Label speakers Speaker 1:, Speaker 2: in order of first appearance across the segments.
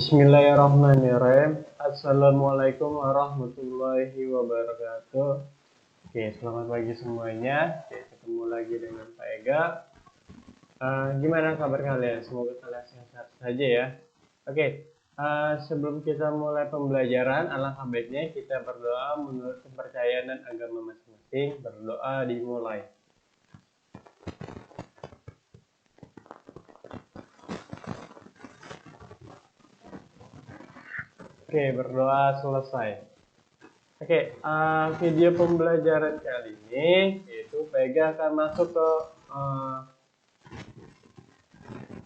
Speaker 1: Bismillahirrahmanirrahim. Assalamualaikum warahmatullahi wabarakatuh. Oke, selamat pagi semuanya. Oke, ketemu lagi dengan Pak Ega. Gimana kabar kalian? Semoga kalian sehat saja ya. Oke, sebelum kita mulai pembelajaran, alangkah baiknya kita berdoa menurut kepercayaan dan agama masing-masing. Berdoa dimulai. Oke, berdoa selesai. Oke, video pembelajaran kali ini yaitu Vega akan masuk ke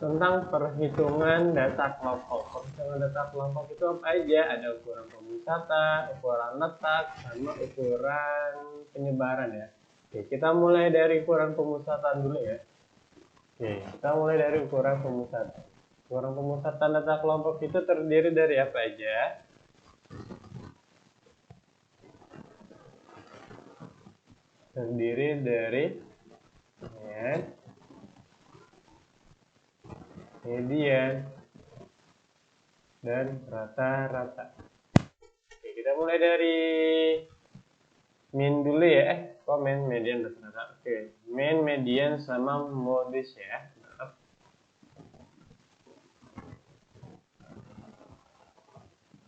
Speaker 1: tentang perhitungan data kelompok. Perhitungan data kelompok itu apa aja? Ada ukuran pemusatan, ukuran letak, sama ukuran penyebaran ya. Oke, kita mulai dari ukuran pemusatan dulu ya. Oke, kita mulai dari ukuran pemusatan. Ukuran pemusatan data kelompok itu terdiri dari apa aja? Terdiri dari median, dan rata-rata. Oke, kita mulai dari mean dulu ya. Mean, median, rata-rata. Oke, mean, median, sama modus ya.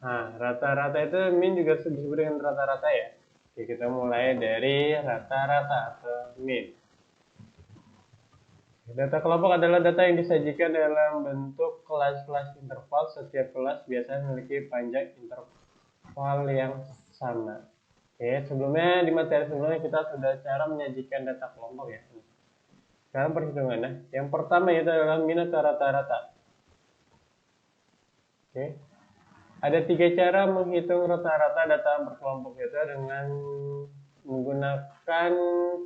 Speaker 1: Nah, rata-rata itu mean juga disebut dengan rata-rata ya. Oke, kita mulai dari rata-rata atau mean. Data kelompok adalah data yang disajikan dalam bentuk kelas-kelas interval. Setiap kelas biasanya memiliki panjang interval yang sama. Oke, sebelumnya di materi sebelumnya kita sudah cara menyajikan data kelompok ya. Sekarang perhitungannya. Yang pertama itu adalah mean atau rata-rata. Oke. Ada 3 cara menghitung rata-rata data berkelompok itu dengan menggunakan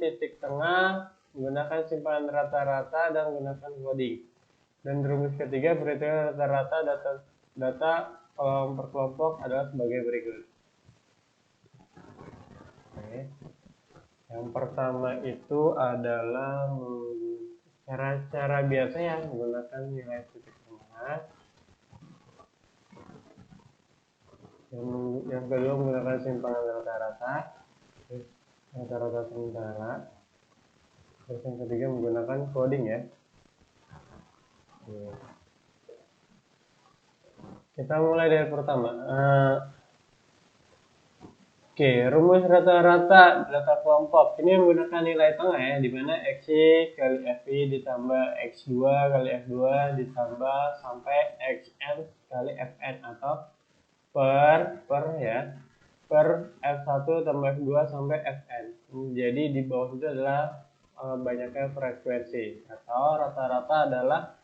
Speaker 1: titik tengah, menggunakan simpanan rata-rata, dan menggunakan coding. Dan rumus ketiga perhitungan rata-rata data berkelompok adalah sebagai berikut. Oke. Yang pertama itu adalah cara-cara biasa ya, menggunakan nilai titik tengah. Yang kedua menggunakan simpanan rata-rata, rata-rata sementara. Terus yang ketiga menggunakan coding ya. Kita mulai dari pertama. Oke, rumus rata-rata data kelompok ini menggunakan nilai tengah ya, di mana X kali FI ditambah X2 kali F2 ditambah sampai XN kali Fn atau per F1 tambah F2 sampai Fn. Jadi di bawah itu adalah banyaknya frekuensi, atau rata-rata adalah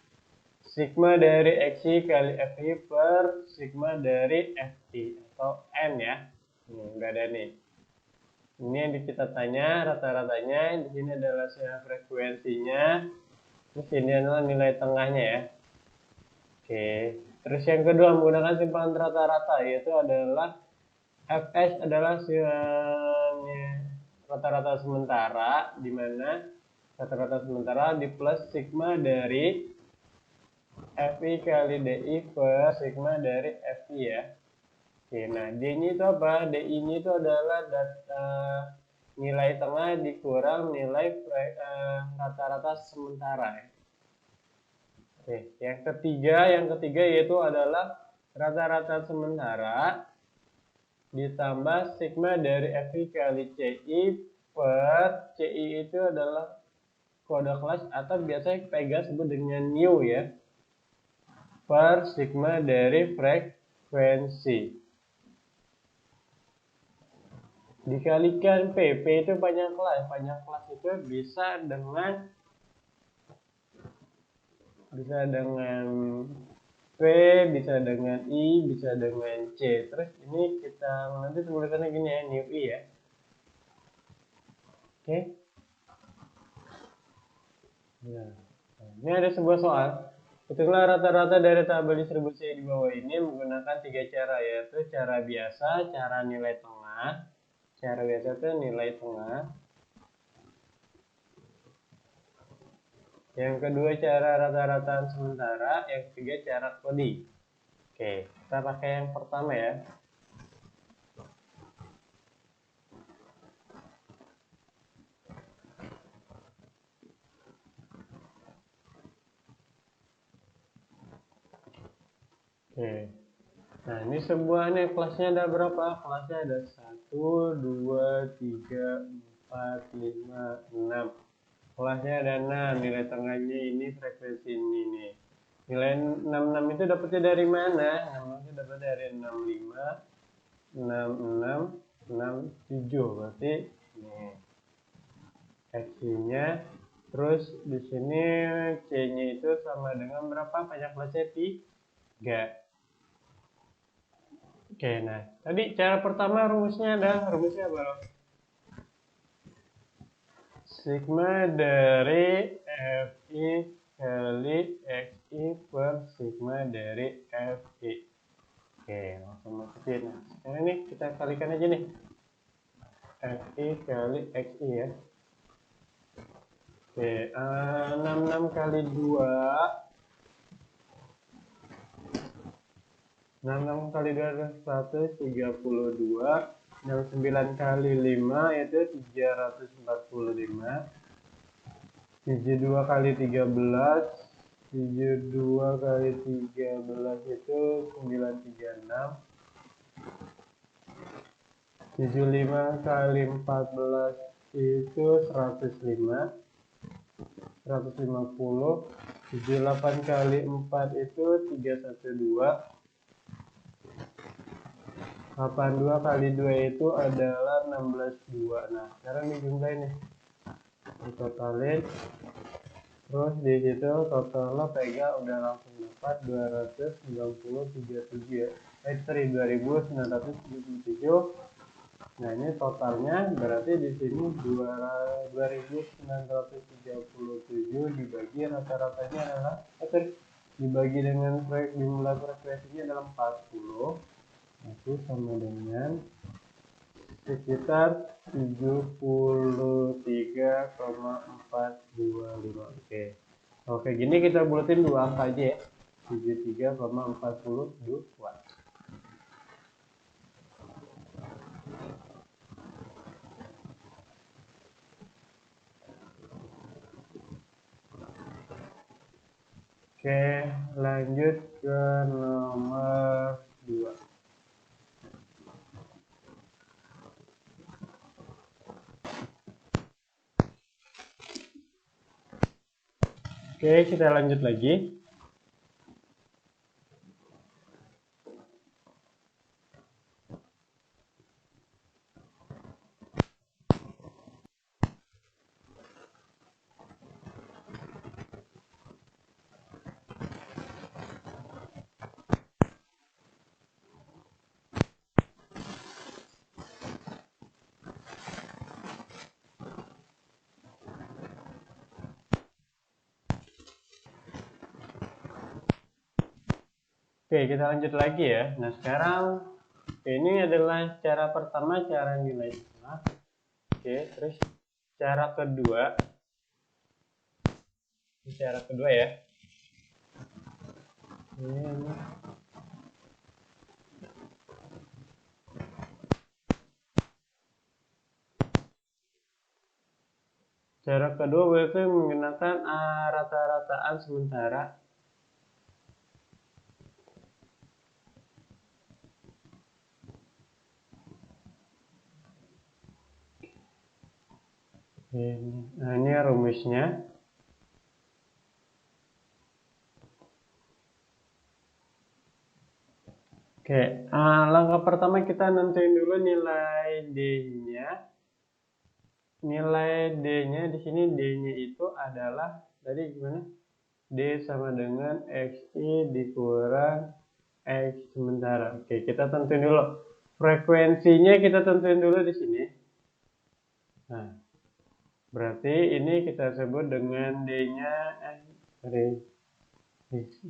Speaker 1: sigma dari Xi kali Fi per sigma dari Fi atau N ya. Enggak ada nih. Ini yang kita tanya rata-ratanya, di sini adalah frekuensinya, terus ini adalah nilai tengahnya ya. Oke. Terus yang kedua menggunakan simpanan rata-rata, yaitu adalah Fs adalah rata-rata sementara, di mana rata-rata sementara di plus sigma dari Fi kali Di per sigma dari Fi ya. Oke, nah D-nya itu apa? DI-nya itu adalah data nilai tengah dikurang nilai rata-rata sementara ya. Oke, yang ketiga yaitu adalah rata-rata sementara ditambah sigma dari Fi kali Ci per Ci itu adalah kode kelas atau biasanya Vega sebut dengan nu ya, per sigma dari frekuensi dikalikan P itu panjang kelas itu bisa dengan P, bisa dengan I, bisa dengan C. Terus ini kita nanti tulisannya gini ya, nu I ya. Oke. Nah, ini ada sebuah soal. Hitunglah rata-rata dari tabel distribusi di bawah ini menggunakan 3 cara, yaitu cara biasa, cara nilai tengah. Cara biasa itu nilai tengah. Yang kedua cara rata-rataan sementara, yang ketiga cara coding. Oke, kita pakai yang pertama ya. Oke. Nah, ini sebuah nih, kelasnya ada berapa? Kelasnya ada 1, 2, 3, 4, 5, 6. Kelasnya ada 6, nilai tengahnya ini frekuensi ini nih. Nilai 66 itu dapatnya dari mana? Namanya dapat dari 65, 66, 67. Berarti nih X-nya. Terus di sini C-nya itu sama dengan berapa? Banyak kelasnya 3. Oke, nah tadi cara pertama rumusnya apa? Sigma dari Fi kali Xi per sigma dari Fi. Oke, langsung masukin. Nah, sekarang ini kita kalikan aja nih. Fi kali Xi ya. Oke, 66 kali 2. 66 kali 2 adalah 132. 69 kali 5 yaitu 345. 72 kali 13. 72 kali 13 itu 936. 75 kali 14 itu 105. 150. 78 kali 4 itu 312. 82 kali 2 itu adalah 16,2. Nah, sekarang dijumlahin nih. Ditotalin. Terus di situ totalnya pegang udah langsung dapat 297 ya. 2977. Nah, ini totalnya berarti di sini 2937 dibagi rata-ratanya adalah dibagi dengan jumlah frekuensinya adalah 40. Itu sama dengan sekitar 73,425. Oke, gini kita bulatin dua angka aja ya. 73,422. Oke, lanjut ke nomor 2. Oke, kita lanjut lagi. Oke, kita lanjut lagi ya. Nah, sekarang ini adalah cara pertama, cara nilai tengah. Oke, terus cara kedua. Ini cara kedua ya. Ini. Cara kedua berarti menggunakan rata-rataan sementara. Nah, ini rumusnya. Oke, langkah pertama kita nentuin dulu nilai D-nya. Nilai D-nya di sini D-nya itu adalah tadi gimana? D sama dengan XI dikurang X sementara. Oke, kita tentuin dulu. Frekuensinya kita tentuin dulu di sini. Nah, berarti ini kita sebut dengan D-nya,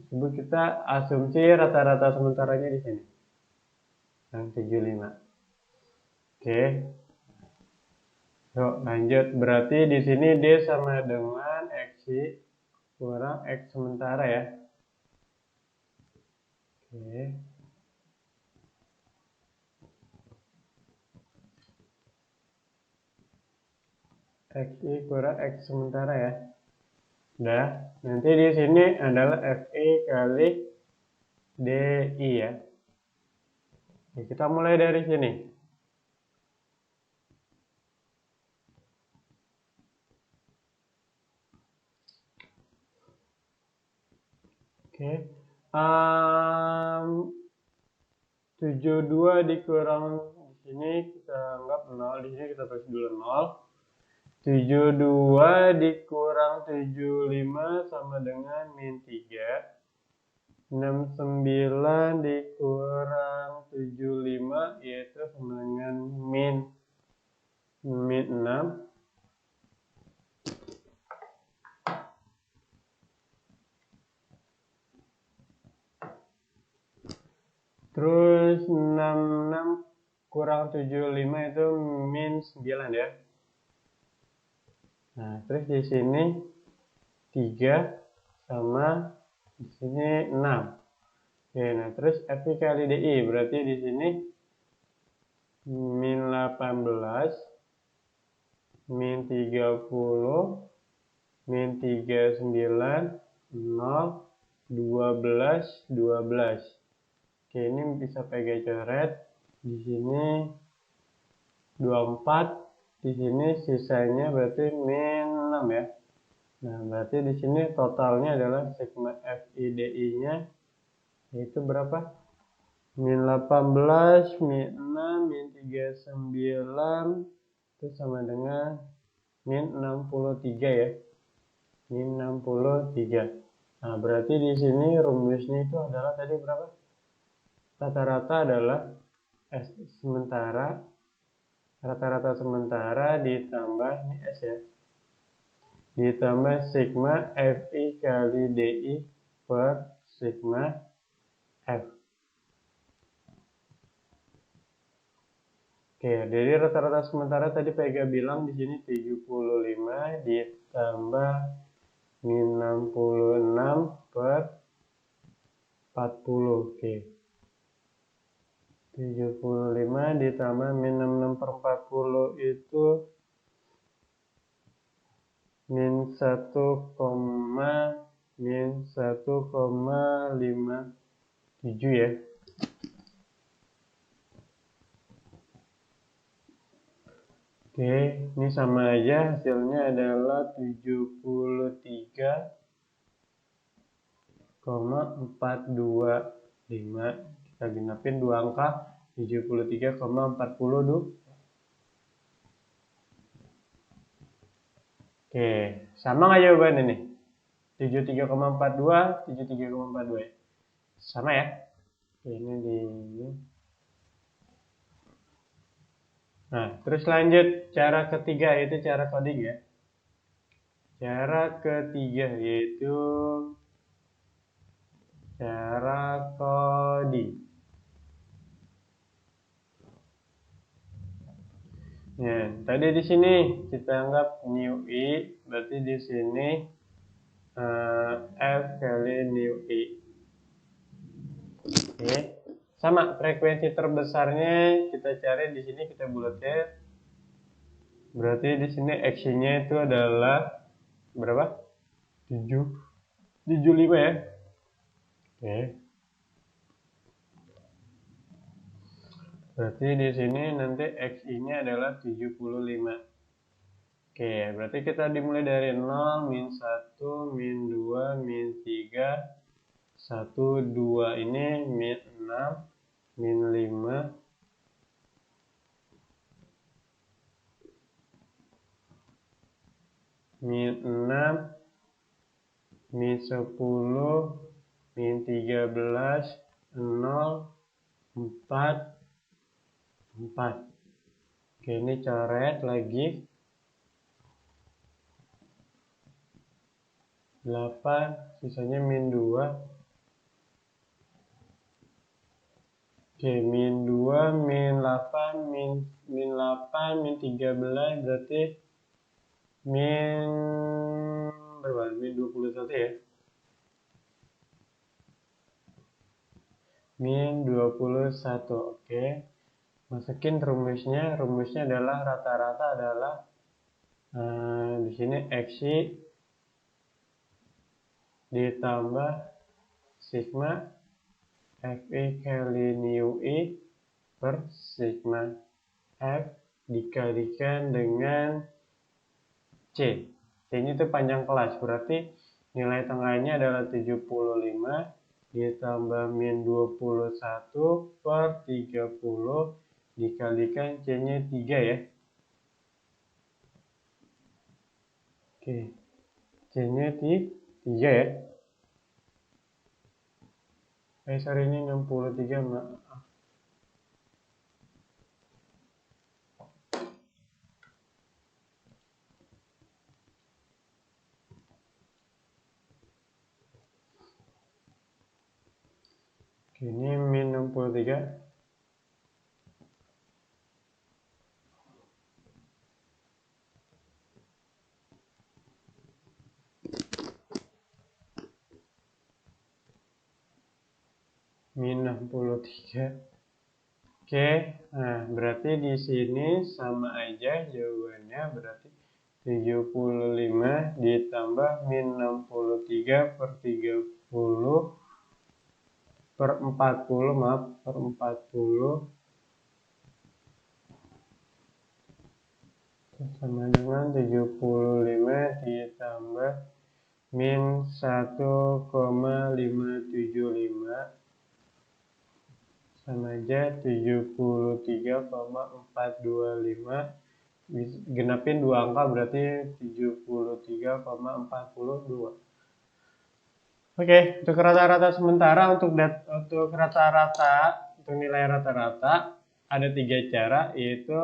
Speaker 1: sebut kita asumsi rata-rata sementaranya di sini. Yang 75. Oke. Yuk, lanjut. Berarti di sini D sama dengan X kurang X sementara ya. Oke. XI kurang X sementara ya. Udah, nanti di sini adalah FI kali DI ya. Oke, kita mulai dari sini. Oke. 72 dikurang di sini kita anggap 0, di sini kita tulis dulu 0. 72 dikurang 75 sama dengan min 3. 69 dikurang 75 yaitu sama dengan min 6. Terus 66 kurang 75 itu min 9 ya. Nah, terus di sini 3 sama di sini 6. Oke, nah terus FI kali DI berarti di sini min 18, min 30, min 39, 0, 12, 12. Oke, ini bisa pakai coret. Di sini 24. Di sini sisanya berarti min 6 ya. Nah, berarti di sini totalnya adalah sigma FIDI-nya yaitu berapa? Min 18, min 6, min 39 itu sama dengan min 63 ya. Min 63. Nah, berarti di sini rumusnya itu adalah tadi berapa? Rata-rata adalah rata-rata sementara ditambah ini S ya, ditambah sigma FI kali DI per sigma F. Oke, jadi rata-rata sementara tadi Pega bilang di sini 75 ditambah min 66 per 40. Oke. 75 ditambah min 66 per 40 itu min 1,57 ya. Oke, ini sama aja hasilnya adalah 73,425. Kita genapin dua angka 73,40. Oke, sama nggak jawabannya nih? 73,42, 73,42 ya? Sama ya? Oke, ini di... Nah, terus lanjut cara ketiga yaitu cara coding ya. Cara ketiga yaitu cara coding. Ya, tadi di sini kita anggap new i, berarti di sini f kali new i. Oke, sama frekuensi terbesarnya kita cari di sini, kita bulatkan. Berarti di sini x-nya itu adalah berapa? 75 ya. Oke. Berarti di sini nanti XI-nya adalah 75. Oke, berarti kita dimulai dari 0, min 1, min 2, min 3, 1, 2 ini min 6, min 5, min 6, min 10, min 13, 0, 4, 4. Oke, ini coret lagi. 8, sisanya min 2. Oke, min 2, min 8, min 8, min 13, berarti min berapa? Min 21 ya. min 21. Oke. Masukin rumusnya. Rumusnya adalah rata-rata adalah di sini Xi ditambah sigma Fi kali nu I per sigma F dikalikan dengan C. C-nya itu panjang kelas, berarti nilai tengahnya adalah 75 ditambah min 21 per 30 dikalikan C-nya 3 ya. Oke, C-nya 3 ya. Sorry, ini 63, maaf. Oke, ini min 63. Min 63. Oke, nah berarti di sini sama aja jawabannya, berarti 75 ditambah min 63 per 30 per 40, maaf, per 40 sama dengan 75 ditambah min 1,575 sama aja 73,425. Genapin 2 angka berarti 73,42. Oke, untuk rata-rata sementara, untuk rata-rata, untuk nilai rata-rata ada 3 cara, yaitu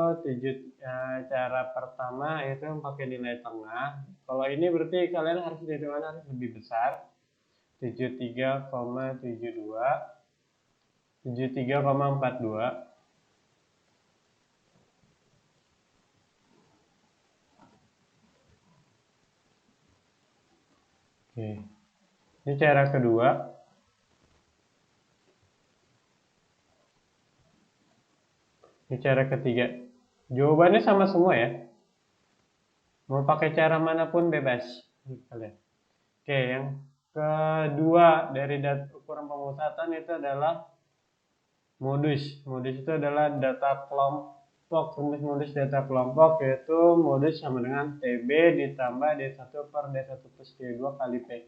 Speaker 1: cara pertama yaitu pakai nilai tengah. Kalau ini berarti kalian harus hitungannya harus lebih besar, 73,72, 73,42. Oke. Ini cara kedua. Ini cara ketiga. Jawabannya sama semua ya. Mau pakai cara manapun bebas. Oke, yang kedua dari ukuran pemusatan itu adalah modus. Modus itu adalah data kelompok. Rumus modus data kelompok yaitu modus sama dengan TB ditambah D1 per D1 plus D2 kali P.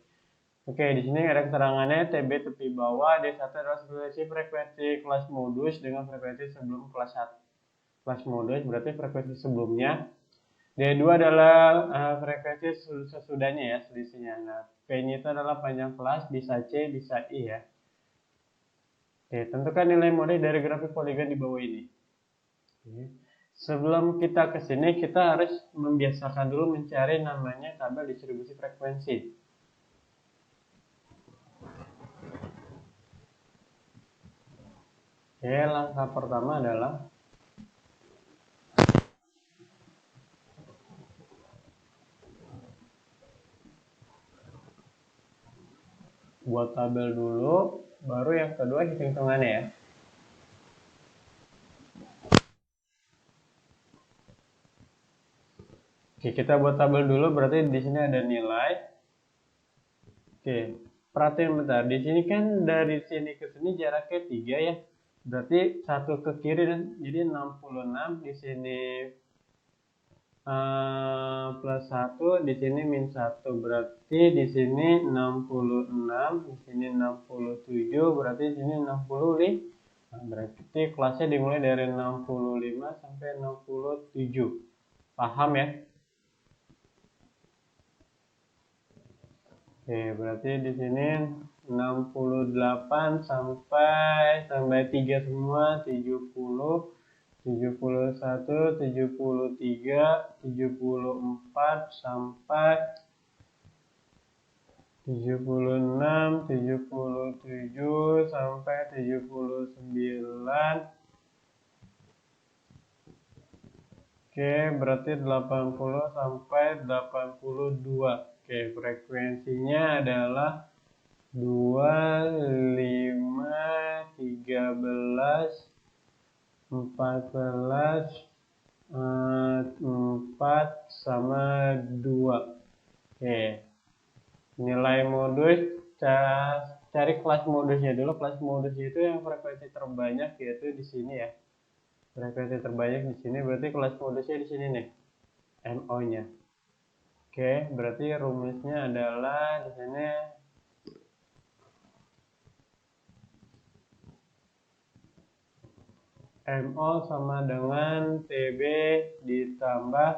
Speaker 1: Oke, di sini ada keterangannya TB tepi bawah, D1 adalah selisih frekuensi kelas modus dengan frekuensi sebelum kelas 1. Kelas modus berarti frekuensi sebelumnya. D2 adalah frekuensi sesudahnya ya, selisihnya. Nah, P-nya itu adalah panjang kelas, bisa C, bisa I ya. Oke, tentukan nilai modus dari grafik poligon di bawah ini. Oke. Sebelum kita ke sini, kita harus membiasakan dulu mencari namanya tabel distribusi frekuensi. Oke, langkah pertama adalah buat tabel dulu, baru yang kedua hitung-hitungannya ya. Oke, kita buat tabel dulu, berarti di sini ada nilai. Oke, perhatian bentar, di sini kan dari sini ke sini jaraknya 3 ya. Berarti satu ke kiri, jadi 66, di sini plus 1, di sini min 1, berarti di sini 66, di sini 67, berarti di sini 65. Nah, berarti kelasnya dimulai dari 65 sampai 67. Paham ya? Oke, berarti di sini 68 sampai 3 semua, 70, 71, 73, 74 sampai 76, 77 sampai 79. Oke, berarti 80 sampai 82. Oke, frekuensinya adalah 253 13, 14, 4 sama 2. Oke. Nilai modus, cari kelas modusnya dulu. Kelas modusnya itu yang frekuensi terbanyak, yaitu di sini ya. Frekuensi terbanyak di sini, berarti kelas modusnya di sini nih. MO-nya. Oke, berarti rumusnya adalah di sini MO sama dengan TB ditambah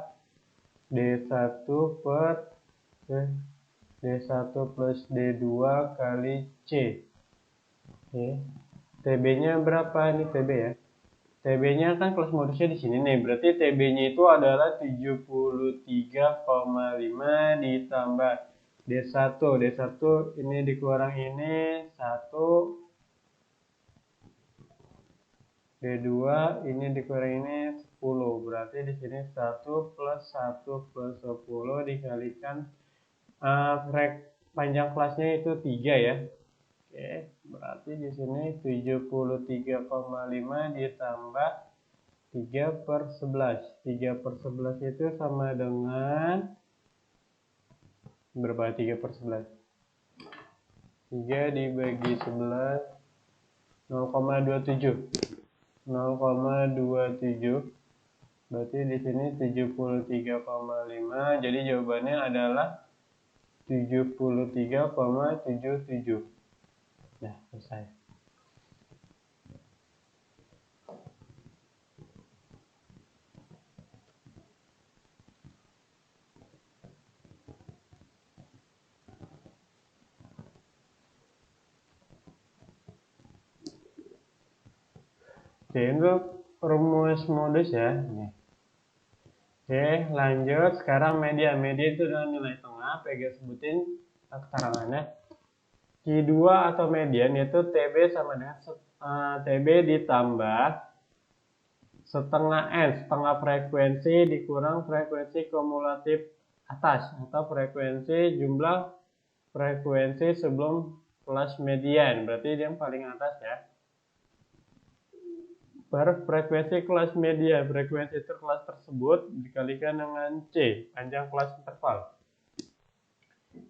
Speaker 1: D1 per D1 plus D2 kali C. Oke. TB-nya berapa nih TB ya? TB-nya kan kelas modusnya di sini nih. Berarti TB-nya itu adalah 73,5 ditambah D1. D1 ini dikurang ini 1. D2 ini dikurang ini 10. Berarti di sini 1 plus 1 plus 10 dikalikan panjang kelasnya itu 3 ya. Oke, berarti di sini 73,5 ditambah 3 per 11. 3 per 11 itu sama dengan berapa 3 per 11? 3 dibagi 11, 0,27. 0,27. Berarti di sini 73,5. Jadi jawabannya adalah 73,77. Nah, selesai. Oke, untuk rumus modus ya. Oke, lanjut. Sekarang media. Media itu adalah nilai tengah. PG sebutin keterangannya. Q2 atau median yaitu TB sama dengan TB ditambah setengah N, setengah frekuensi dikurang frekuensi kumulatif atas atau frekuensi jumlah frekuensi sebelum kelas median. Berarti yang paling atas ya. Per frekuensi kelas median, frekuensi kelas tersebut dikalikan dengan C, panjang kelas interval.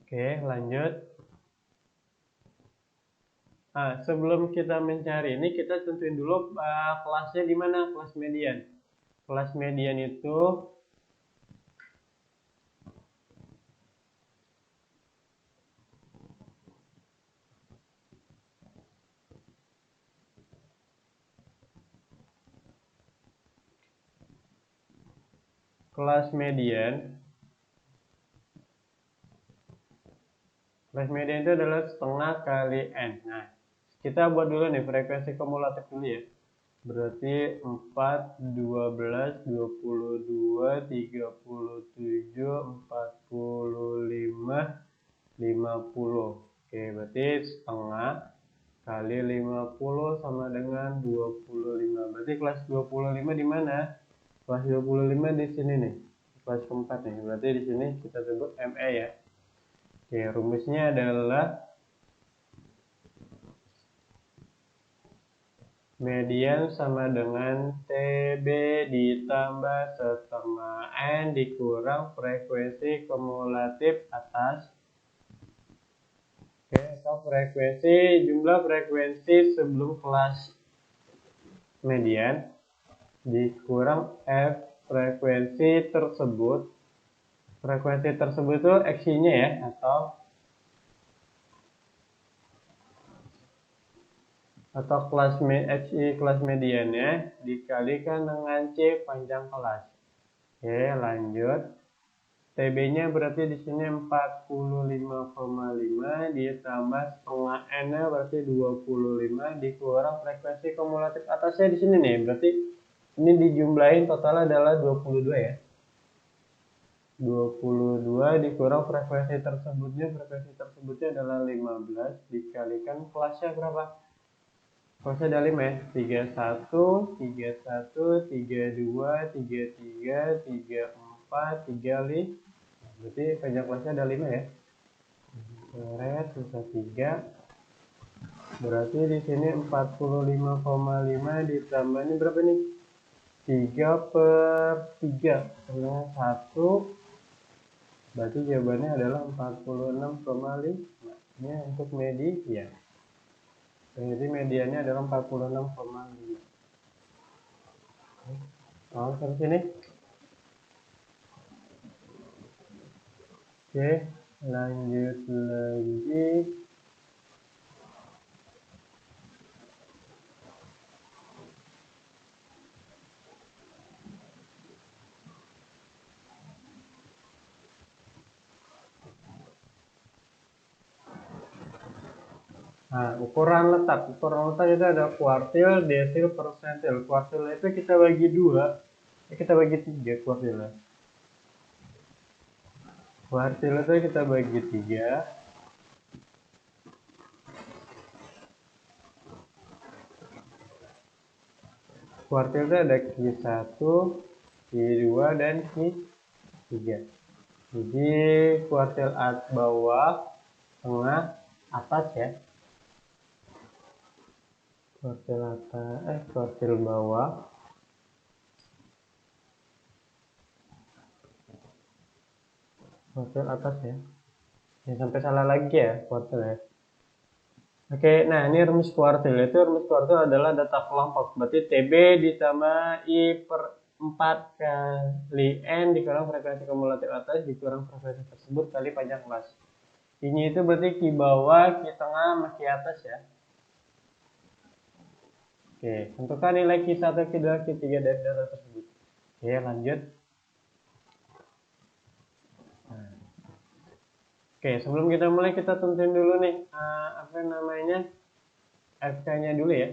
Speaker 1: Oke, lanjut. Nah, sebelum kita mencari ini, kita tentuin dulu kelasnya di mana, kelas median. Kelas median itu kelas median itu adalah setengah kali N. Nah, kita buat dulu nih frekuensi kumulatif dulu ya. Berarti 4, 12, 22, 37, 45, 50. Oke, berarti setengah kali 50 sama dengan 25. Berarti kelas 25 di mana? Kelas 25 di sini nih. Kelas keempat nih. Berarti di sini kita sebut ME ya. Oke, rumusnya adalah median sama dengan TB ditambah setengah N dikurang frekuensi kumulatif atas. Oke, atau frekuensi, jumlah frekuensi sebelum kelas median dikurang F frekuensi tersebut. Frekuensi tersebut itu X-nya ya, atau kelas kelas mediannya dikalikan dengan C panjang kelas. Oke, lanjut. TB-nya berarti di sini 45,5 ditambah setengah N-nya berarti 25 dikurang frekuensi kumulatif atasnya di sini nih. Berarti ini dijumlahin total adalah 22 ya. 22 dikurang frekuensi tersebutnya adalah 15 dikalikan kelasnya berapa? Kelasnya ada 5 ya. 31, 31, 32, 33, 34, 35. Berarti panjang kelasnya ada 5 ya. Coret, susah 3. Berarti di sini 45,5 ditambah ini berapa nih? 3/3 karena 1, berarti jawabannya adalah 46,5. Ini untuk media. Jadi mediannya adalah 46,5. Lalu sampai sini. Oke, lanjut lagi. Nah, ukuran letak itu ada kuartil, desil, persentil. Kuartil itu kita bagi 2, kita bagi 3 kuartilnya. Kuartil itu kita bagi 3. Kuartil itu ada Q1, Q2, dan Q3. Jadi kuartil bawah, tengah, atas ya. Kuartil bawah. Kuartil atas ya. Jangan sampai salah lagi ya kuartil ya. Oke, nah ini rumus kuartil. Rumus kuartil adalah data kelompok. Berarti TB ditambah I per 4 kali N dikurang frekuensi kumulatif atas dikurang frekuensi tersebut kali panjang kelas. Ini itu berarti Ki bawah, Ki tengah, sama Ki atas ya. Oke, tentukan nilai Q1, Q2, Q3 dari data tersebut. Oke, lanjut. Oke, sebelum kita mulai kita tentuin dulu nih FK-nya dulu ya.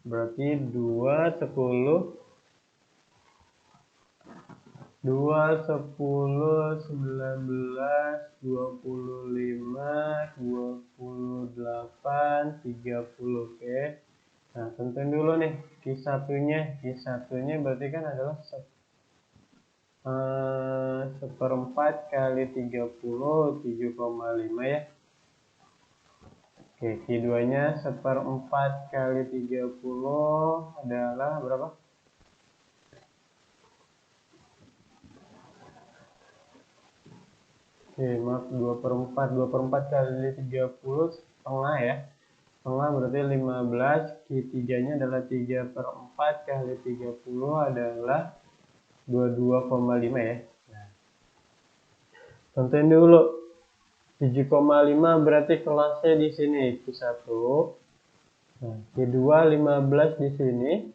Speaker 1: Berarti 2, 10, 19, 25, 28, 30. Oke. Nah, tentuin dulu nih Q1-nya. Q1-nya berarti kan adalah 1/4 kali 30, 7,5 ya. Oke, Q2-nya 1/4 kali 30 adalah berapa? Oke, maaf, 2/4. 2/4 kali 30 setengah ya. Setengah berarti 15. Q3-nya adalah 3/4 kali 30 adalah 22,5 ya. Nah, tentuin dulu 7,5 berarti kelasnya di sini Q1. Nah, Q2 15 di sini.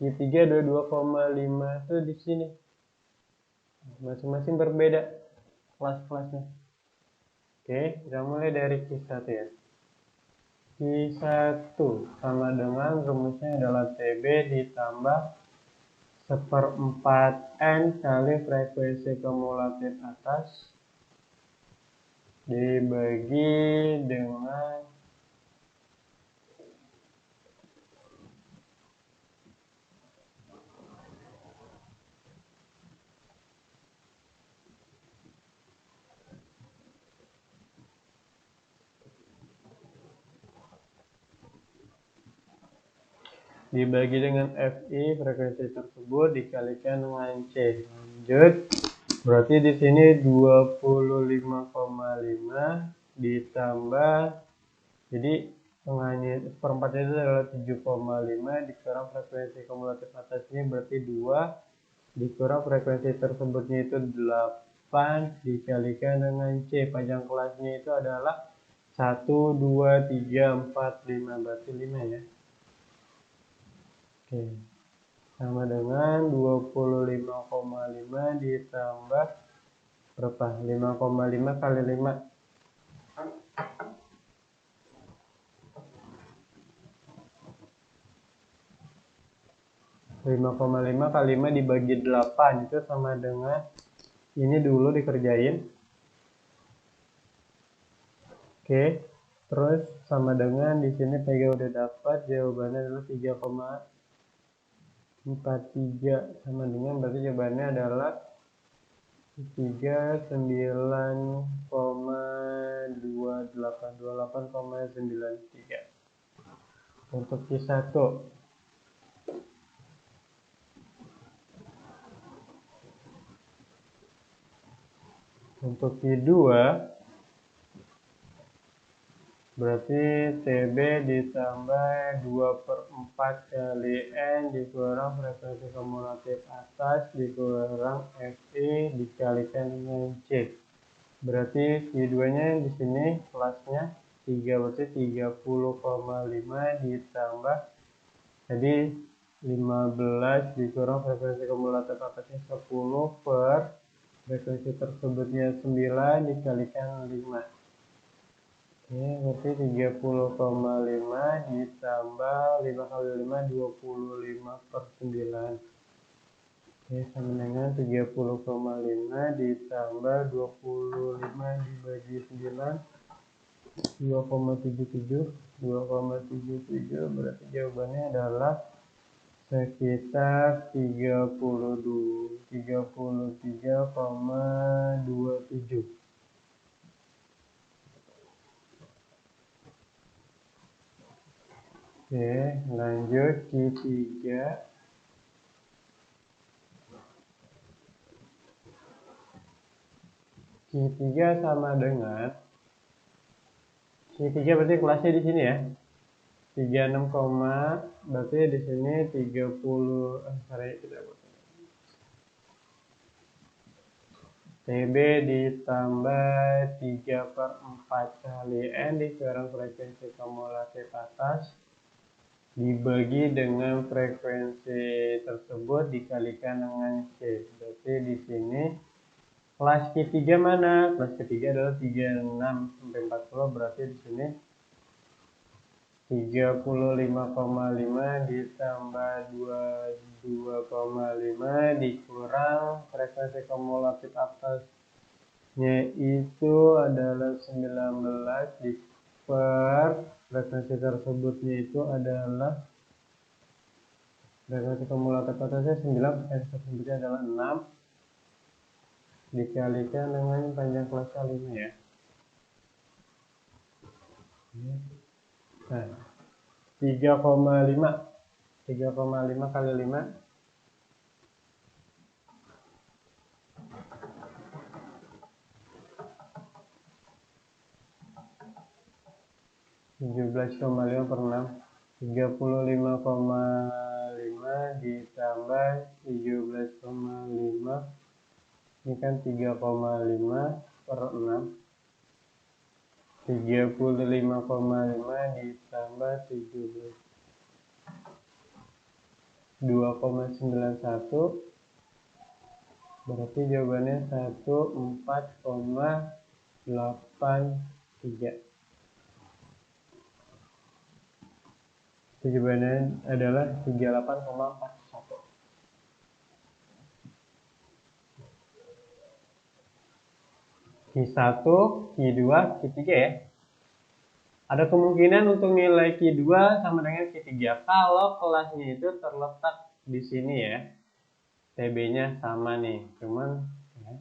Speaker 1: Q3 22,5 itu di sini. Masing-masing berbeda kelas-kelasnya. Oke, kita mulai dari Q1 ya. Q1 sama dengan rumusnya adalah TB ditambah 1/4 N kali frekuensi kumulatif atas dibagi dengan FI frekuensi tersebut dikalikan dengan C. Lanjut. Berarti di sini 25,5 ditambah, jadi tengahnya seperempatnya itu adalah 7,5 dikurang frekuensi kumulatif atasnya berarti 2 dikurang frekuensi tersebutnya itu 8 dikalikan dengan C. Panjang kelasnya itu adalah 1, 2, 3, 4, 5 berarti 5 ya. Oke, sama dengan 25,5 ditambah berapa? 5,5 kali 5. 5,5 kali 5 dibagi 8 itu sama dengan ini dulu dikerjain. Oke, terus sama dengan di sini Pega udah dapat jawabannya adalah 3,43 sama dengan berarti jawabannya adalah 39,2828,93 untuk Q1. Untuk Q2 berarti TB ditambah 2/4 kali N dikurang frekuensi kumulatif atas dikurang FI dikalikan dengan C. Berarti Q2 nya di sini kelasnya 3, berarti 30,5 ditambah jadi 15 dikurang frekuensi kumulatif atasnya 10 per frekuensi tersebutnya 9 dikalikan 5. Oke, berarti 30,5 ditambah 5 kali 5 25/9. Oke, sama dengan 30,5 ditambah 25 dibagi 9 2,77 berarti jawabannya adalah sekitar 33,27. Oke, lanjut Q3. Q3 sama dengan Q3 berarti kelasnya di sini ya. 36, berarti di sini 30 TB ditambah 3/4 kali N dikurang frekuensi kumulatif atas dibagi dengan frekuensi tersebut dikalikan dengan C. Berarti di sini kelas Q3 mana? Kelas Q3 adalah 36 sampai 40, berarti di sini 35,5 ditambah 22,5 dikurang frekuensi kumulatif atasnya itu adalah 19 per frekuensi tersebutnya itu adalah frekuensi kumulatif atasnya 9, frekuensi tersebutnya adalah 6 dikalikan dengan panjang kelasnya 5 ya. Nah, 3,5 kali 5 17,5 per 6 35,5 ditambah 17,5 ini kan 3,5 per 6 35,5 ditambah 17 2,91 berarti jawabannya 14,83. Jawabannya adalah 38,41. Q1, Q2, Q3 ya. Ada kemungkinan untuk nilai Q2 sama dengan Q3 kalau kelasnya itu terletak di sini ya. TB-nya sama nih, cuman ya.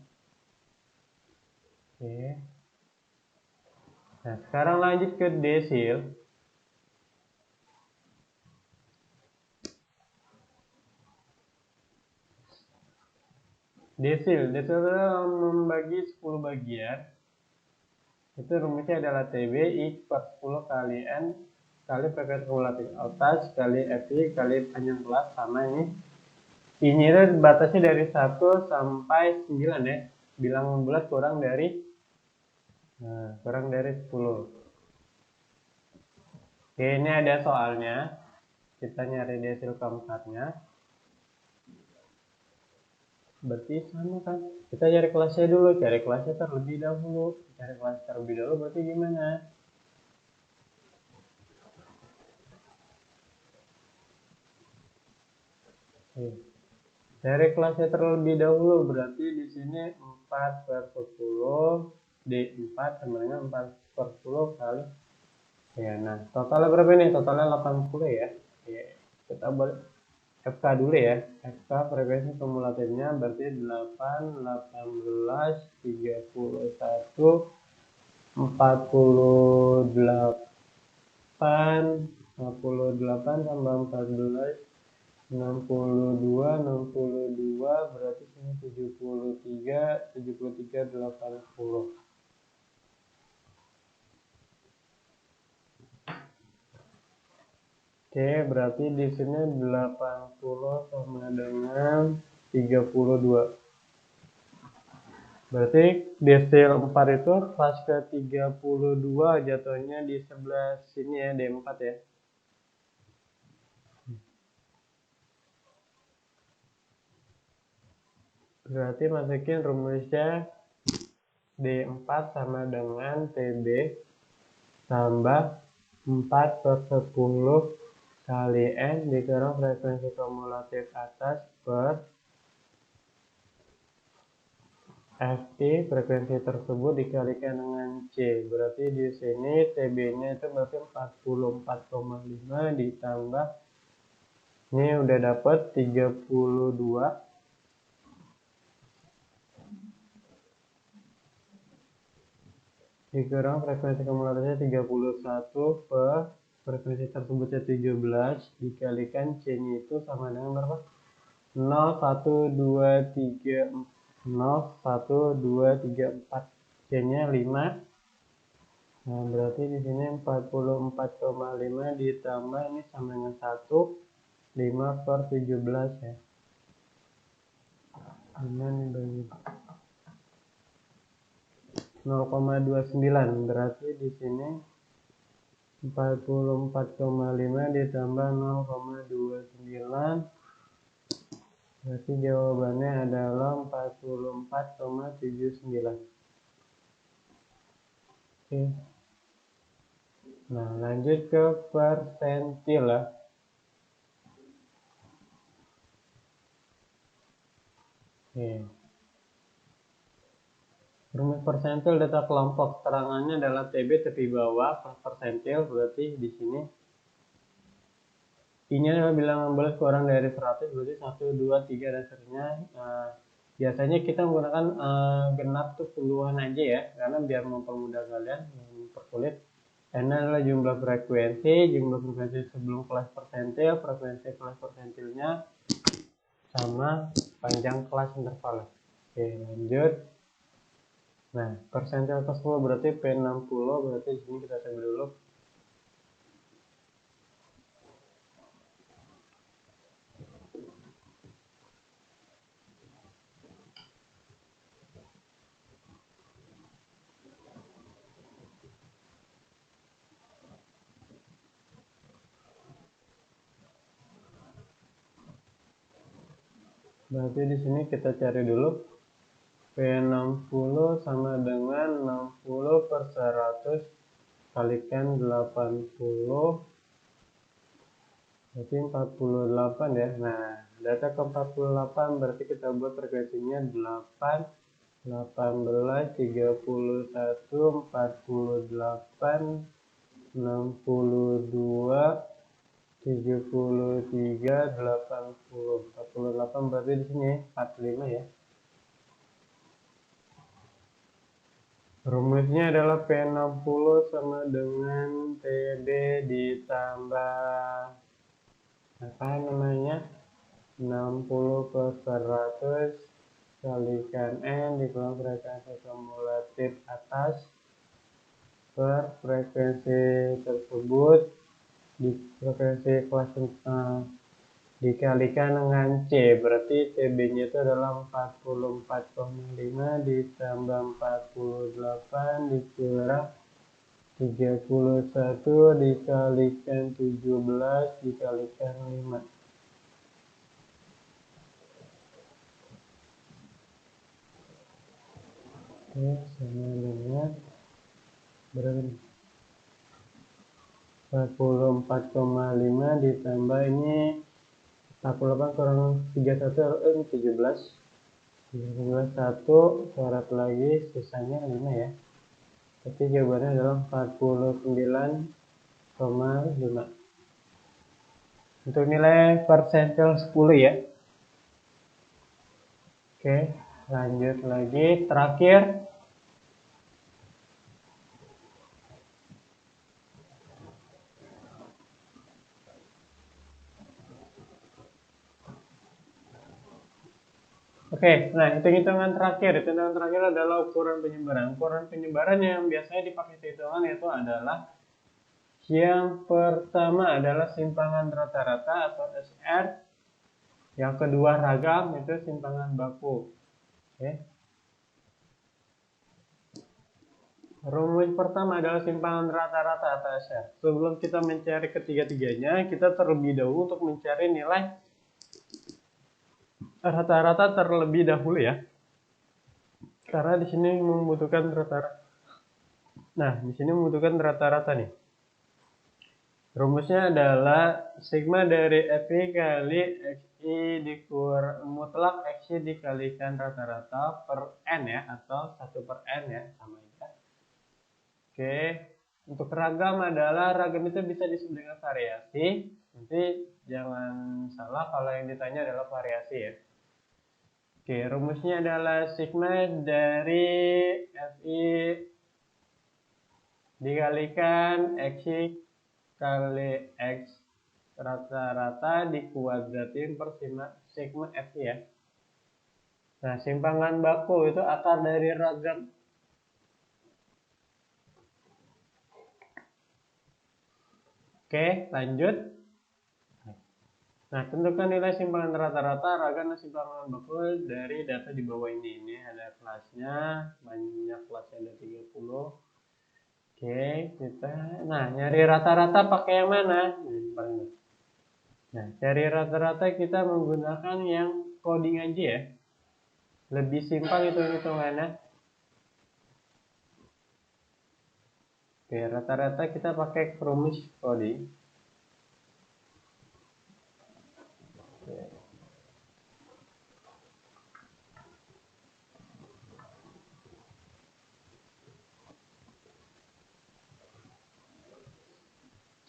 Speaker 1: Oke. Nah, sekarang lanjut ke desil. Desil membagi 10 bagian. Itu rumusnya adalah TB I per 10 kali N kali frekuensi kumulatif atas kali FI kali panjang kelas sama ini. I-nya itu batasnya dari 1 sampai 9 ya. Bilangan bulat kurang dari 10. Oke, ini ada soalnya. Kita nyari desil keempatnya. Berarti sama kan? Kita cari kelasnya dulu, cari kelasnya terlebih dahulu. Cari kelas terlebih dahulu berarti gimana? Cari kelasnya terlebih dahulu berarti di sini 4 per 10 D4 sama dengan 4 per 10 kali ya. Nah, totalnya berapa nih? Totalnya 80 ya. Oke, kita boleh FK dulu ya. FK frekuensi kumulatifnya berarti 8, 18, 31, 48, 58 tambah 14, 62, 62 berarti sini 73, 73, 80. Oke, berarti di sini 80 sama dengan 32. Berarti desil 4 itu pas ke 32 jatuhnya di sebelah sini ya, D4 ya. Berarti masukin rumusnya D4 sama dengan TB tambah 4 per 10 kali N dikurang frekuensi kumulatif atas per Ft frekuensi tersebut dikalikan dengan C. Berarti di sini TB-nya itu berarti 44,5 ditambah ini udah dapat 32 dikurang frekuensi kumulatifnya 31 per frekuensi tersebutnya 17 dikalikan C-nya itu sama dengan berapa? 0, 1, 2, 3, 0, 1, 2, 3, 4. C-nya 5. Nah, berarti di sini 44,5 ditambah ini sama dengan 1, 5 per 17 ya. 5 dibagi 0,29 berarti di sini 44,5 ditambah 0,29 berarti jawabannya adalah 44,79. Oke. Nah, lanjut ke persentil ya. Oke. Rumus persentil data kelompok keterangannya adalah TB tepi bawah plus persentil berarti di sini I-nya adalah bilangan bulat kurang dari 100 berarti 1, 2, 3 dan seterusnya. Biasanya kita menggunakan genap tuh puluhan aja ya karena biar mempermudah kalian memperkulit. N adalah jumlah frekuensi sebelum kelas persentil, frekuensi kelas persentilnya sama panjang kelas interval. Oke, lanjut. Nah, persentil ke 10 berarti P60 berarti di sini kita coba dulu. Berarti di sini kita cari dulu P60 sama dengan 60 per 100 kalikan 80 berarti 48 ya. Nah, data ke 48 berarti kita buat frekuensinya 8, 18, 31, 48, 62, 73, 80. 48 berarti di sini 45 ya. Rumusnya adalah P60 sama dengan TB ditambah apa namanya 60 per 100 kalikan N dikurang frekuensi kumulatif atas per frekuensi tersebut di frekuensi kelas dikalikan dengan C berarti TB-nya itu adalah 44,5 ditambah 48 dikurang 31 dikalikan 17 dikalikan 5. Oke, sama dengan berapa nih? 44,5 ditambah ini 48 kurang 31 17. 17 1 syarat lagi sisanya 5 ya. Jadi jawabannya adalah 49,5. untuk nilai persentil 10 ya. Oke, lanjut lagi. Terakhir, oke, nah hitung-hitungan terakhir. Hitungan terakhir adalah ukuran penyebaran. Ukuran penyebaran yang biasanya dipakai hitungan itu adalah yang pertama adalah simpangan rata-rata atau SR. Yang kedua ragam itu simpangan baku. Oke. Rumus pertama adalah simpangan rata-rata atau SR. Sebelum kita mencari ketiga-tiganya, kita terlebih dahulu untuk mencari nilai rata-rata terlebih dahulu ya. Karena di sini membutuhkan rata-rata. Nah, di sini membutuhkan rata-rata nih. Rumusnya adalah sigma dari FI kali XI dikurang mutlak XI dikalikan rata-rata per N ya, atau 1 per N ya, sama ya. Oke, untuk ragam adalah ragam itu bisa disebut dengan variasi. Nanti jangan salah kalau yang ditanya adalah variasi ya. Oke, rumusnya adalah sigma dari FI dikalikan XI kali X rata-rata dikuadratin per sigma FI ya. Nah, simpangan baku itu akar dari ragam. Oke, lanjut. Nah, tentukan nilai simpangan rata-rata ragam dan simpangan baku dari data di bawah ini. Ini ada kelasnya, banyak kelasnya ada 30. Oke, nah nyari rata-rata pakai yang mana? Nah, cari rata-rata kita menggunakan yang coding aja ya. Lebih simpel hitung-hitungannya. Oke, rata-rata kita pakai rumus coding.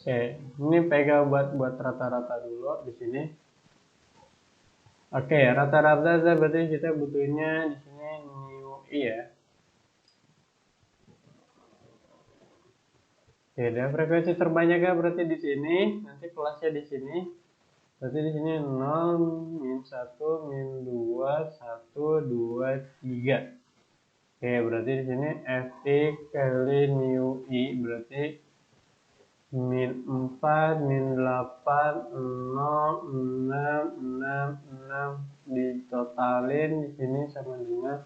Speaker 1: Oke, ini pegang buat rata-rata dulu di sini. Oke, rata-rata berarti kita butuhnya di sini new i ya. Oke, dan frekuensi terbanyaknya berarti di sini, nanti kelasnya di sini. Berarti di sini 0, min 1, min 2, 1, 2, 3. Oke, berarti di sini FI kali new i berarti min 4, min 8, 0, 6, 6, 6 ditotalin di sini sama dengan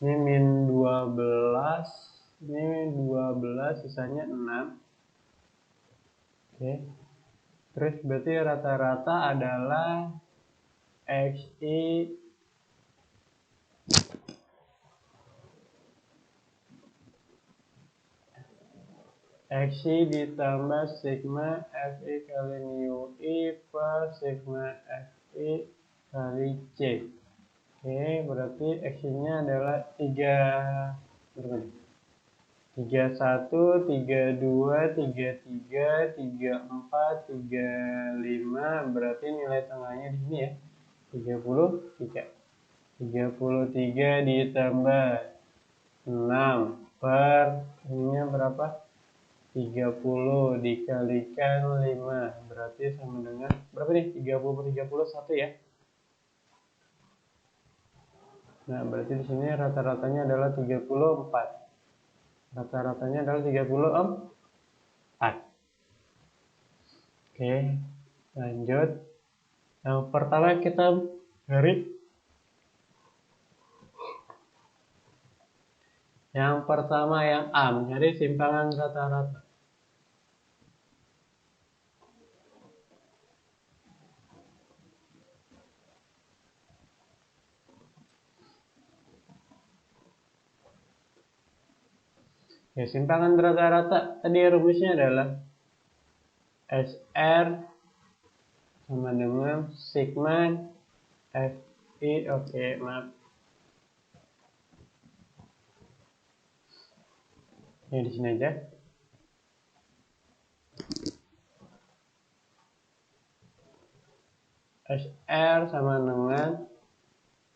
Speaker 1: ini min 12, ini 12 sisanya 6. Oke. Terus berarti rata-rata adalah XI XI ditambah sigma FI kali mu I per sigma FI kali C. Oke, berarti XI-nya adalah 31, 32, 33, 34, 35. Berarti nilai tengahnya di sini ya. 33. 33 ditambah 6 per ininya berapa? 30 dikalikan 5 berarti sama dengan berapa nih? 30 per 30 1 ya. Nah, berarti di sini rata-ratanya adalah 34. Rata-ratanya adalah 34. Oke, lanjut. Yang pertama kita cari yang pertama yang A, mencari simpangan rata-rata. Ya, simpangan rata-rata tadi rumusnya adalah SR sama dengan sigma FI. Oke, maaf. Ini di sini aja. HR sama dengan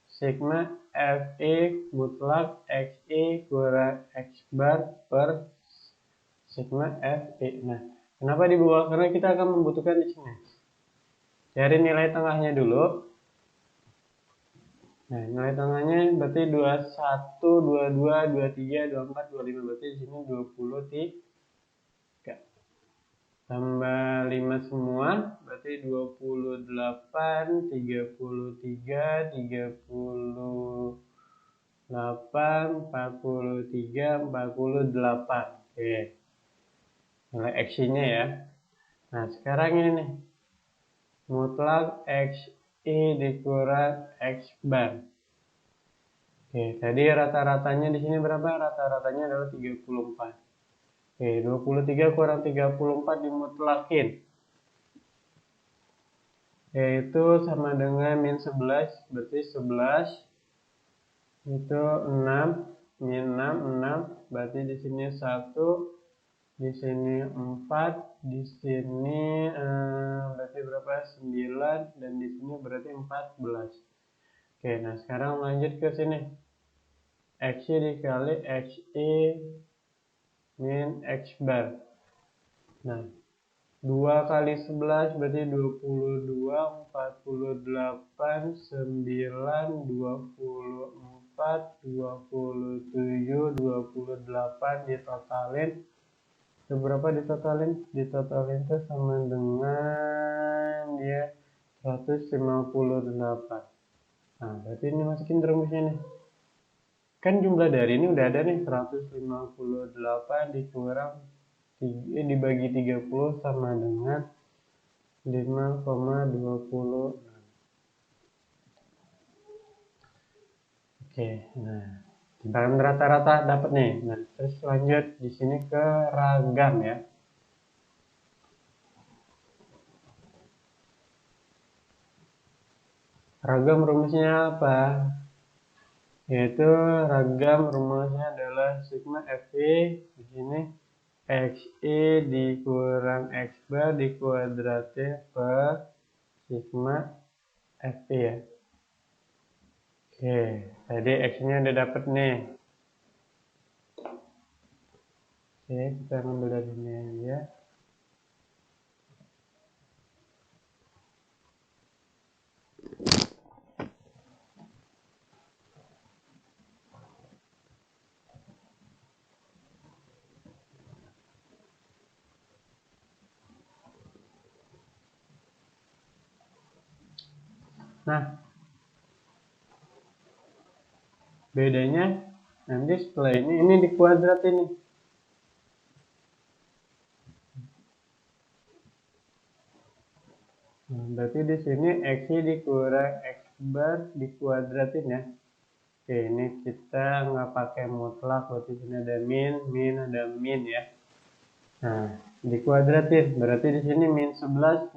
Speaker 1: sigma FI mutlak XI kurang X bar per sigma FI. Nah, kenapa di bawah? Karena kita akan membutuhkan di sini. Cari nilai tengahnya dulu. Nah, nilai tengahnya berarti 21, 22, 23, 24, 25. Berarti di sini 23. Tambah 5 semua, berarti 28, 33, 38, 43, 48. Oke. Nilai X-nya ya. Nah, sekarang ini nih. Mutlak XI dikurang X bar. Oke, tadi rata-ratanya di sini berapa? Rata-ratanya adalah 34. Oke, 23 kurang 34 dimutlakin. Yaitu sama dengan min 11, berarti 11 itu 6, min 6, 6, berarti di sini 1, di sini 4, di sini berarti berapa? 9, dan di sini berarti 14. Oke, nah sekarang lanjut ke sini. XI dikali XI min X bar. Nah, 2 kali 11 berarti 22, 48, 9, 24, 27, 28 ditotalin. Berapa ditotalin? Ditotalin itu sama dengan dia 158. Nah, berarti ini masukin rumusnya nih. Kan jumlah dari ini udah ada nih, 158 dikurang dibagi 30 sama dengan 5,26. Oke, nah timbangan rata-rata dapat nih. Nah, terus lanjut di sini ke ragam ya. Ragam rumusnya apa? Yaitu ragam rumusnya adalah sigma FI di sini XI dikurang X bar dikuadratin per sigma FI ya. Oke, tadi X-nya udah dapet nih. Oke, kita ambil dari sini aja. Nah, bedanya nanti setelah ini dikuadrat ini. Nah, berarti di sini X-nya dikurang X bar dikuadratin ya. Oke, ini kita nggak pakai mutlak, berarti sini ada min, ada min ya. Nah, dikuadratin, berarti di sini min 11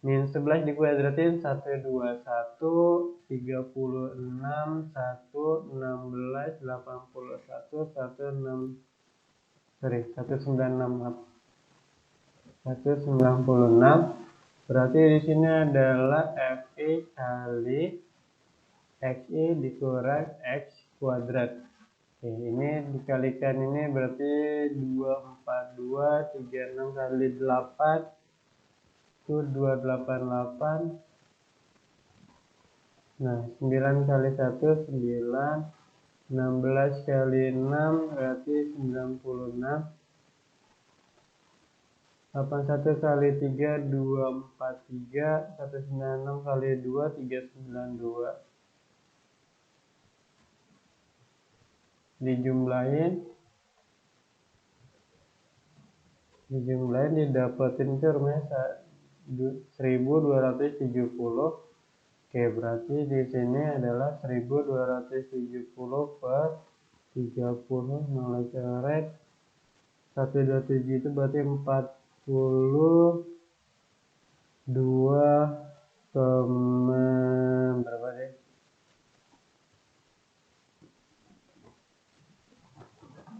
Speaker 1: dikuadratin 1, 2, 1, 36, 1, 16, 81, 196. 196, berarti di sini adalah FI kali XI dikurang X kuadrat. Oke, ini dikalikan ini berarti 242, 36 kali 8 itu 288. Nah, 9 kali 1 9, 16 kali 6 berarti 96. 81 kali 3 243, 196 kali 2 392. Dijumlahin didapetin itu rumahnya 1270. Oke, berarti di sini adalah 1270 per 30 nolak coret 127 itu berarti 42 berapa deh?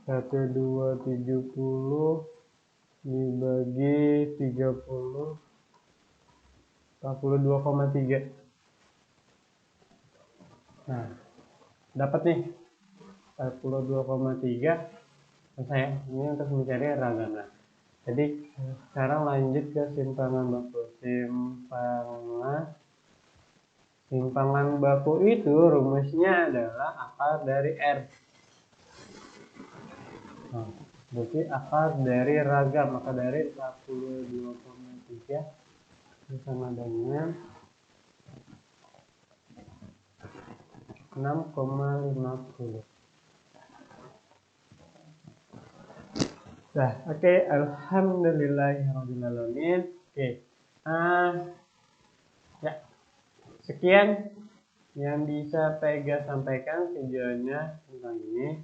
Speaker 1: 1270 dibagi 30 42,3. Nah, dapat nih 42,3. Selesai. Ini untuk mencari ragam. Nah, jadi sekarang lanjut ke simpangan baku. Simpangan baku itu rumusnya adalah akar dari R. Nah, berarti akar dari ragam, akar dari 42,3 sama dengan 6,50. Nah, oke, alhamdulillahirrahmanirrahim. Oke, ya, sekian yang bisa Pega sampaikan videonya tentang ini.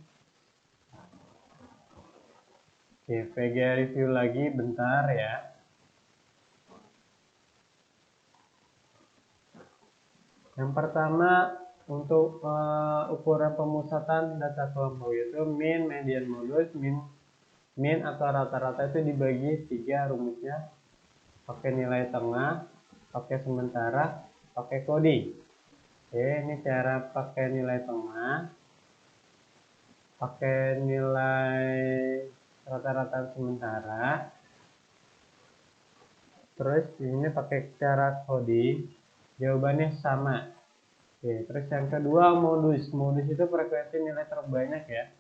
Speaker 1: Oke, Pega review lagi bentar ya. Yang pertama, untuk ukuran pemusatan data kelompok itu min, median, modus. Min atau rata-rata itu dibagi 3 rumusnya. Pakai nilai tengah, pakai sementara, pakai kode. Oke, ini cara pakai nilai tengah. Pakai nilai rata-rata sementara. Terus ini pakai cara coding. Jawabannya sama. Oke, terus yang kedua modus. Modus itu frekuensi nilai terbanyak ya.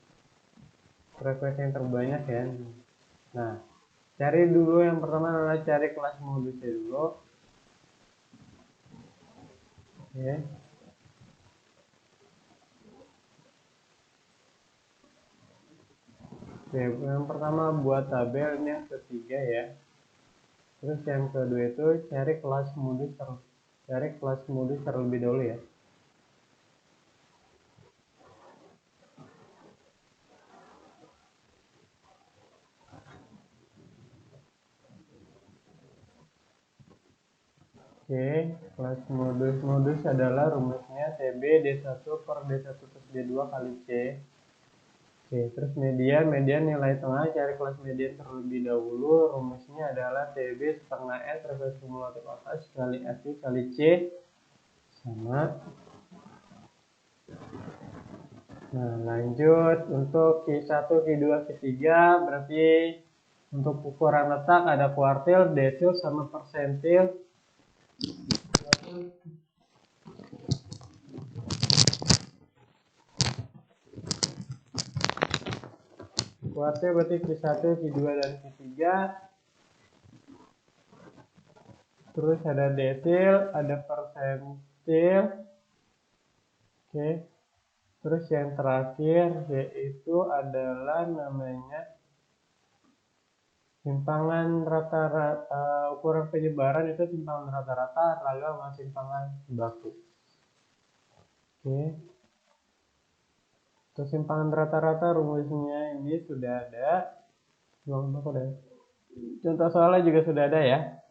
Speaker 1: Frekuensi yang terbanyak ya. Nah, cari dulu yang pertama adalah cari kelas modusnya dulu. Oke. Oke, yang pertama buat tabel, ini yang ketiga ya. Terus yang kedua itu cari kelas modus terlebih dahulu ya. Oke, kelas modus adalah rumusnya TB D1 per D1 plus D2 kali C. Oke, terus median nilai tengah, cari kelas median terlebih dahulu. Rumusnya adalah TB setengah S referensi kumulatif atas kali FI kali C sama. Nah, lanjut untuk Q1, Q2, Q3 berarti untuk ukuran letak ada kuartil, desil sama persentil. Kuartil berarti Q1, Q2, dan Q3. Terus ada desil, ada persentil. Oke. Terus yang terakhir yaitu adalah namanya simpangan rata-rata, ukuran penyebaran itu simpangan rata-rata, ragam sama simpangan baku. Oke. Untuk simpangan rata-rata rumusnya ini sudah ada. Contoh soalnya juga sudah ada ya.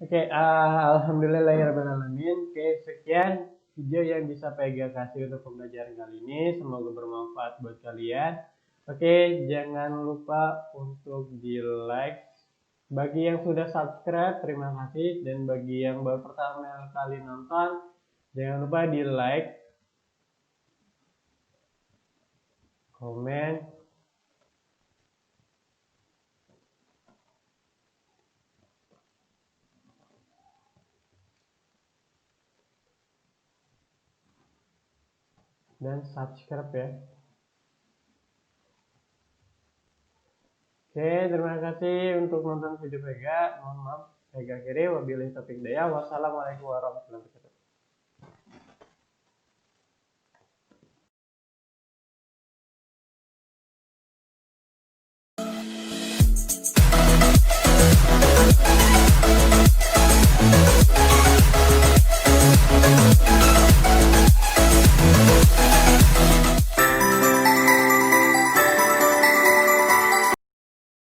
Speaker 1: Oke, alhamdulillahirrahmanirrahim. Oke, sekian video yang bisa Pega kasih untuk pembelajaran kali ini. Semoga bermanfaat buat kalian. Oke, jangan lupa untuk di like. Bagi yang sudah subscribe, terima kasih. Dan bagi yang baru pertama kali nonton, jangan lupa di like, komen, dan subscribe ya. Oke, terima kasih untuk nonton video Pega. Mohon maaf, Pega akhiri. Wabillahi taufiq hidayah. Wassalamualaikum warahmatullahi wabarakatuh.